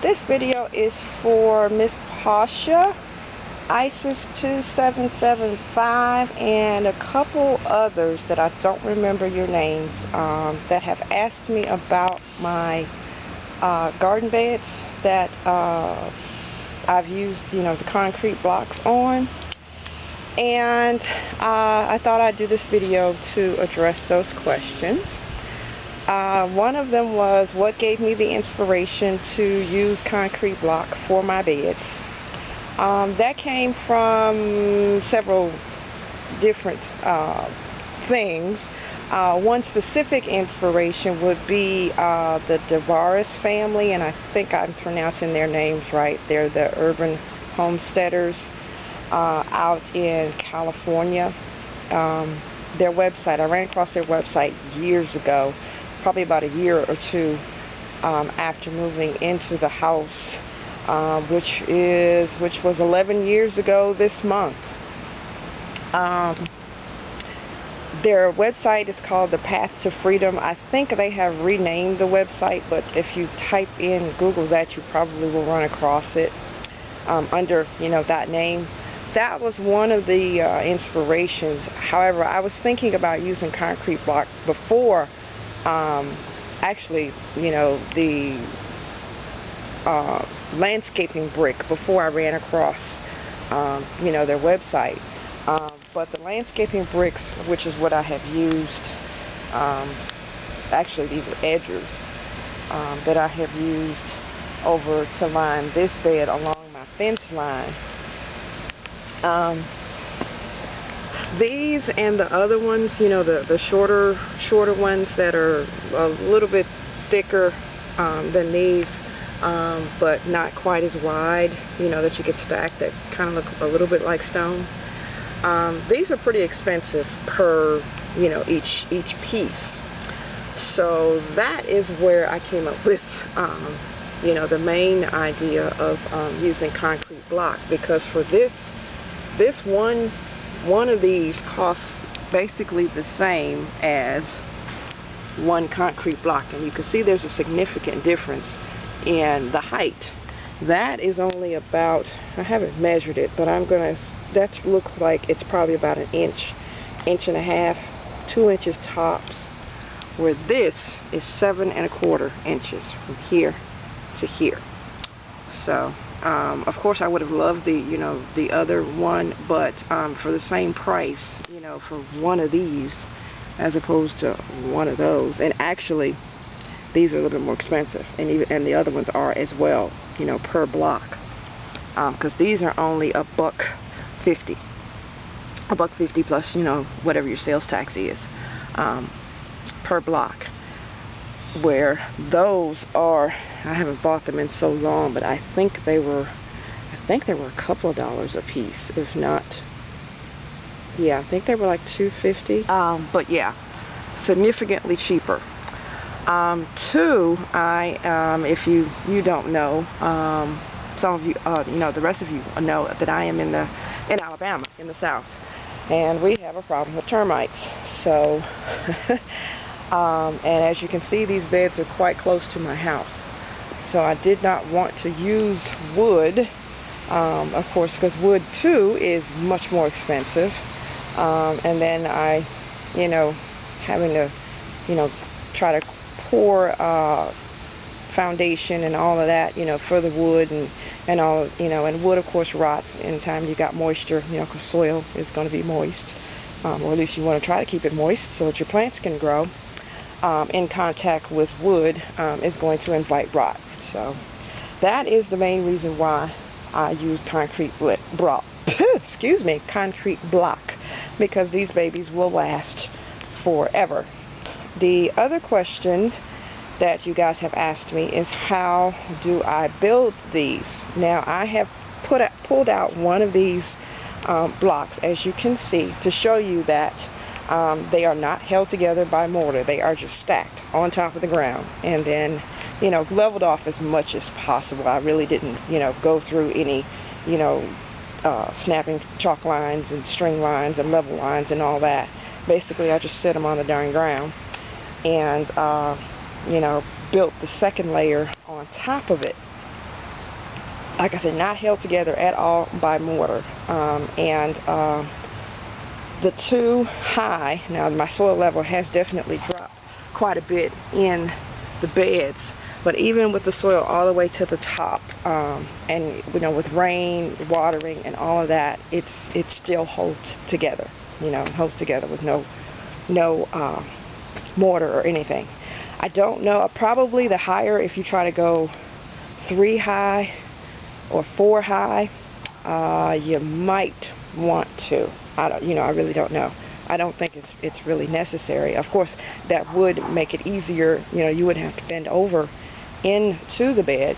This video is for MsPausha, ISIS2775, and a couple others that I don't remember your names, that have asked me about my garden beds that I've used, the concrete blocks on. And I thought I'd do this video to address those questions. One of them was what gave me the inspiration to use concrete block for my beds. That came from several different things. One specific inspiration would be the Devaris family, and I think I'm pronouncing their names right. They're the urban homesteaders out in California. Their website, I ran across their website years ago, probably about a year or two after moving into the house, which was 11 years ago this month. Their website is called The Path to Freedom. I think they have renamed the website, but if you type in Google that, you probably will run across it under that name. That was one of the inspirations. However, I was thinking about using concrete block before actually, the landscaping brick, before I ran across their website. But the landscaping bricks, which is what I have used, actually these are edgers that I have used over to line this bed along my fence line. These and the other ones, the shorter ones that are a little bit thicker than these, but not quite as wide, that you could stack, that kind of look a little bit like stone. These are pretty expensive per, each piece. So that is where I came up with, the main idea of using concrete block, because for this one of these costs basically the same as one concrete block, and you can see there's a significant difference in the height. That is only about, I haven't measured it, but that looks like it's probably about an inch and a half, 2 inches tops, where this is 7 1/4 inches from here to here. So of course I would have loved the other one, but for the same price, for one of these as opposed to one of those, and actually these are a little bit more expensive, and the other ones are as well, per block, because these are only $1.50 plus whatever your sales tax is per block, where those are, I haven't bought them in so long, but I think they were a couple of dollars a piece, if not, yeah, I think they were like $2.50. But yeah, significantly cheaper. Two, if you don't know, some of you, the rest of you know that I am in Alabama, in the South, and we have a problem with termites. So, and as you can see, these beds are quite close to my house. So I did not want to use wood, of course, because wood too is much more expensive. And then I, having to, try to pour foundation and all of that, for the wood and all, and wood of course rots anytime you got moisture, because soil is going to be moist, or at least you want to try to keep it moist so that your plants can grow. In contact with wood is going to invite rot. So that is the main reason why I use concrete block, concrete block, because these babies will last forever. The other question that you guys have asked me is, how do I build these? Now I have pulled out one of these blocks, as you can see, to show you that they are not held together by mortar. They are just stacked on top of the ground, and then leveled off as much as possible. I really didn't go through any snapping chalk lines and string lines and level lines and all that. Basically I just set them on the darn ground, and built the second layer on top of it. like I said, not held together at all by mortar. The too high, now my soil level has definitely dropped quite a bit in the beds, but even with the soil all the way to the top, and you know, with rain, watering, and all of that, it still holds together. You know, holds together with no mortar or anything. I don't know, probably the higher, if you try to go 3 high or 4 high, you might want to. I really don't know. I don't think it's really necessary. Of course, that would make it easier. You know, you wouldn't have to bend over into the bed.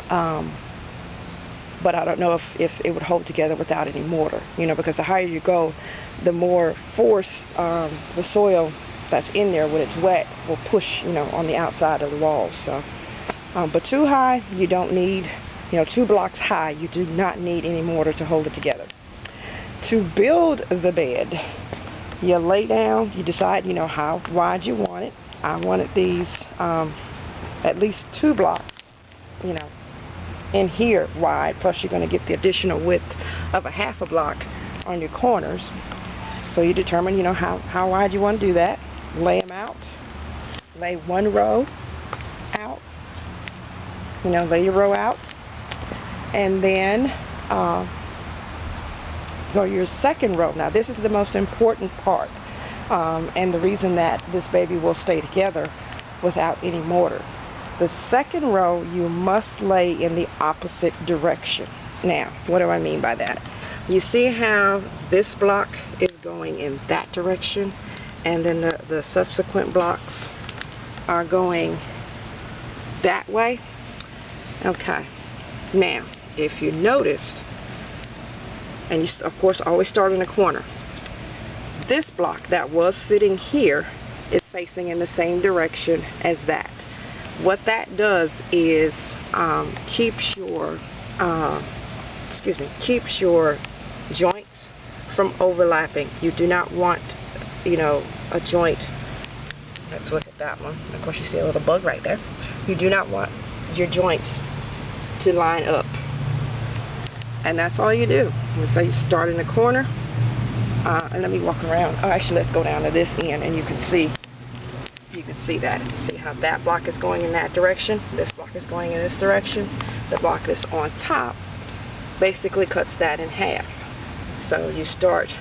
But I don't know if it would hold together without any mortar. You know, because the higher you go, the more force the soil that's in there when it's wet will push, you know, on the outside of the walls. So, but too high, you don't need. You know, 2 blocks high, you do not need any mortar to hold it together. To build the bed, you lay down, you decide, you know, how wide you want it. I wanted these at least 2 blocks, you know, in here wide, plus you're going to get the additional width of a half a block on your corners. So you determine, you know, how wide you want to do that. Lay them out. Lay 1 row out. You know, lay your row out. And then go your second row. Now this is the most important part, and the reason that this baby will stay together without any mortar. The second row you must lay in the opposite direction. Now, what do I mean by that? You see how this block is going in that direction, and then the subsequent blocks are going that way? Okay. Now, if you noticed, and you of course always start in a corner, this block that was sitting here is facing in the same direction as that. What that does is keeps your joints from overlapping. You do not want, you know, a joint. Let's look at that one. Of course you see a little bug right there. You do not want your joints to line up. And that's all you do. So you start in the corner, and let me walk around. Oh, actually, let's go down to this end, and you can see that. See how that block is going in that direction. This block is going in this direction. The block that's on top basically cuts that in half. So you start,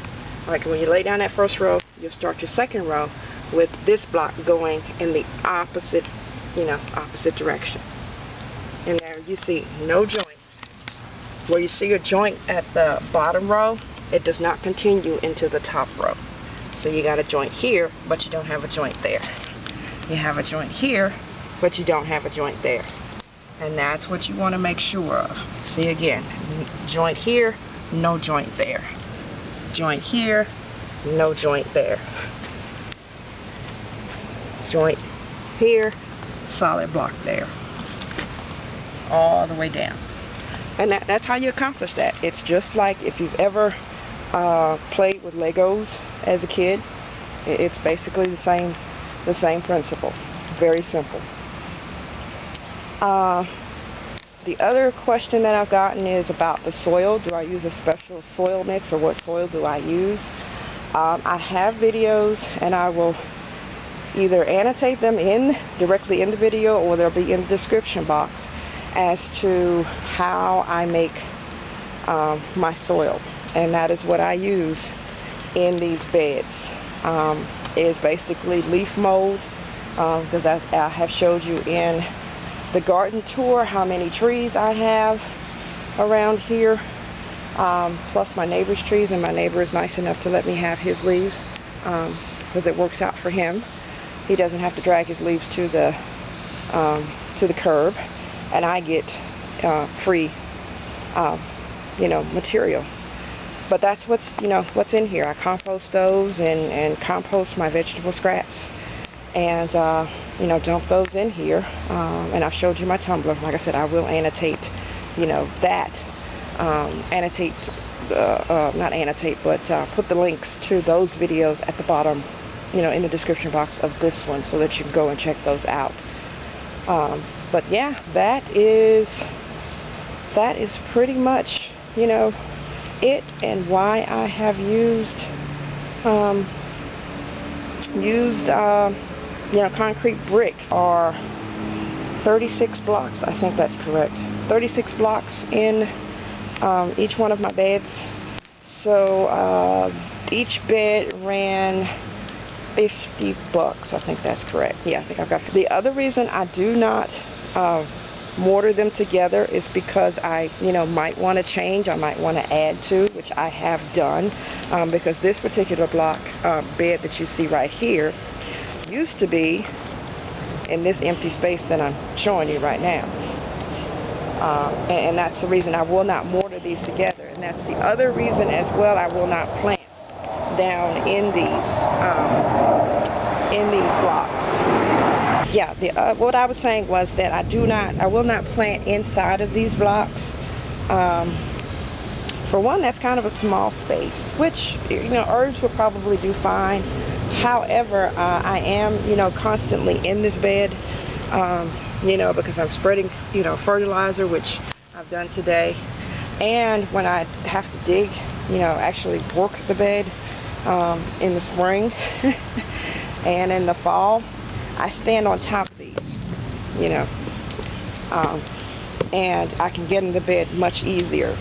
like when you lay down that first row, you'll start your second row with this block going in the opposite, you know, opposite direction. And there you see no joints. Where you see a joint at the bottom row, it does not continue into the top row. So you got a joint here, but you don't have a joint there. You have a joint here, but you don't have a joint there. And that's what you want to make sure of. See again, joint here, no joint there. Joint here, no joint there. Joint here, solid block there. All the way down. And that's how you accomplish that. It's just like if you've ever played with Legos as a kid. It's basically the same principle. Very simple. The other question that I've gotten is about the soil. Do I use a special soil mix, or what soil do I use? I have videos, and I will either annotate them directly in the video, or they'll be in the description box as to how I make my soil. And that is what I use in these beds. Is basically leaf mold, because I have showed you in the garden tour how many trees I have around here, plus my neighbor's trees, and my neighbor is nice enough to let me have his leaves, because it works out for him. He doesn't have to drag his leaves to the curb, and I get free material. But that's what's in here. I compost those and compost my vegetable scraps, and dump those in here. And I've showed you my tumbler. Like I said, I will annotate that, not annotate, but put the links to those videos at the bottom, in the description box of this one, so that you can go and check those out. But yeah, that is that is pretty much, you know, it, and why I have used you know, concrete brick, or 36 blocks, I think that's correct, 36 blocks in each one of my beds. So each bed ran $50, I think that's correct. Yeah, I think I've got. The other reason I do not mortar them together is because I, you know, might want to change, I might want to add to, which I have done, because this particular block bed that you see right here used to be in this empty space that I'm showing you right now, and that's the reason I will not mortar these together, and that's the other reason as well I will not plant down in these blocks. Yeah, what I was saying was that I will not plant inside of these blocks. For one, that's kind of a small space, which, you know, herbs will probably do fine. However, I am, you know, constantly in this bed, you know, because I'm spreading, you know, fertilizer, which I've done today. And when I have to dig, you know, actually work the bed in the spring and in the fall, I stand on top of these, you know, and I can get in the bed much easier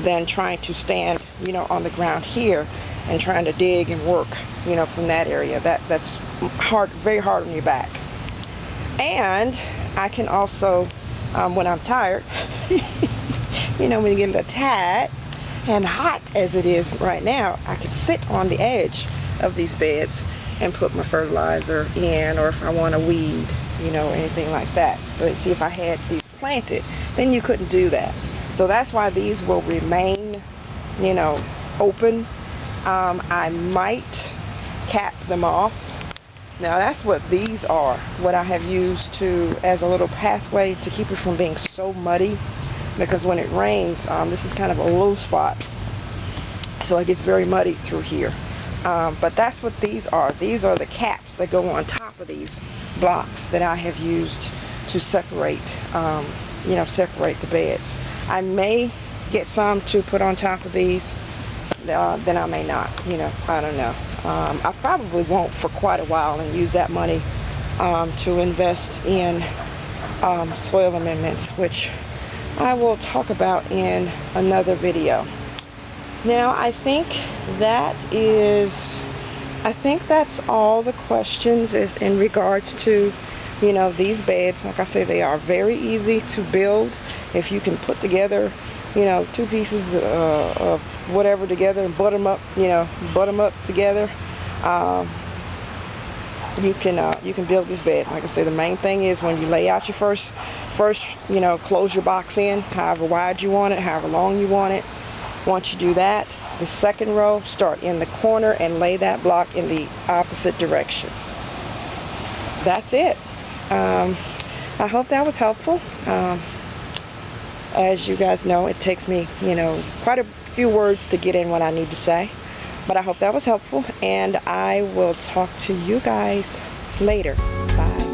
than trying to stand, you know, on the ground here and trying to dig and work, you know, from that area. That's hard, very hard on your back. And I can also, when I'm tired, you know, when you get a little tired and hot as it is right now, I can sit on the edge of these beds and put my fertilizer in, or if I want to weed, you know, anything like that. So see, if I had these planted, then you couldn't do that. So that's why these will remain, you know, open. I might cap them off. Now that's what these are, what I have used to as a little pathway to keep it from being so muddy, because when it rains, this is kind of a low spot, so it gets very muddy through here. But that's what these are. These are the caps that go on top of these blocks that I have used to separate, you know, separate the beds. I may get some to put on top of these, then I may not, you know, I don't know. I probably won't for quite a while and use that money to invest in soil amendments, which I will talk about in another video. Now, I think that's all the questions is in regards to, you know, these beds. Like I say, they are very easy to build. If you can put together, you know, two pieces of whatever together and butt them up, you know, butt them up together, you can build this bed. Like I say, the main thing is when you lay out your first, you know, close your box in, however wide you want it, however long you want it. Once you do that, the second row, start in the corner and lay that block in the opposite direction. That's it. I hope that was helpful. As you guys know, it takes me, you know, quite a few words to get in what I need to say. But I hope that was helpful, and I will talk to you guys later. Bye.